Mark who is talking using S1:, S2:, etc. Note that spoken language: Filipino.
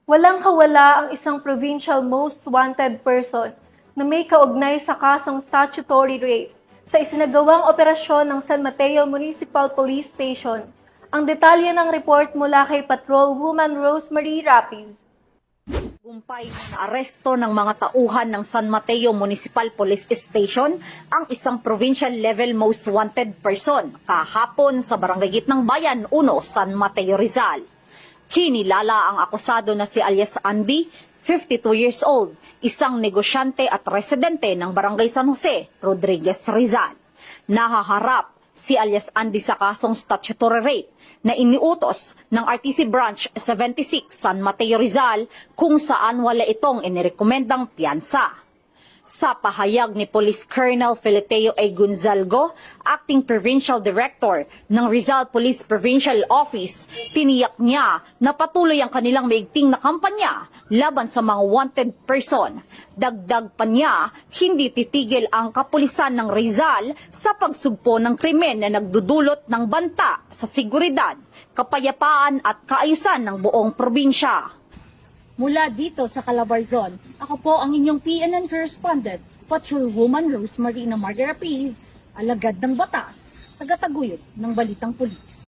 S1: Walang kawala ang isang provincial most wanted person na may kaugnay sa kasong statutory rape sa isinagawang operasyon ng San Mateo Municipal Police Station. Ang detalye ng report mula kay Patrolwoman Rosemary Rapiz.
S2: Gumpay na aresto ng mga tauhan ng San Mateo Municipal Police Station ang isang provincial level most wanted person kahapon sa Barangay Gitnang Bayan 1, San Mateo, Rizal. Kinilala ang akusado na si alias Andy, 52 years old, isang negosyante at residente ng Barangay San Jose, Rodriguez, Rizal. Nahaharap si alias Andy sa kasong statutory rape na iniutos ng RTC Branch 76 San Mateo, Rizal kung saan wala itong inirekomendang piyansa. Sa pahayag ni Police Colonel Feleteo A. Gonzalgo, Acting Provincial Director ng Rizal Police Provincial Office, tiniyak niya na patuloy ang kanilang maigting na kampanya laban sa mga wanted person. Dagdag pa niya, hindi titigil ang kapulisan ng Rizal sa pagsugpo ng krimen na nagdudulot ng banta sa seguridad, kapayapaan at kaayusan ng buong probinsya.
S3: Mula dito sa Calabarzon, ako po ang inyong PNN correspondent, Patrolwoman Rosemary Rapiz, alagad ng batas, tagataguyod ng Balitang Pulis.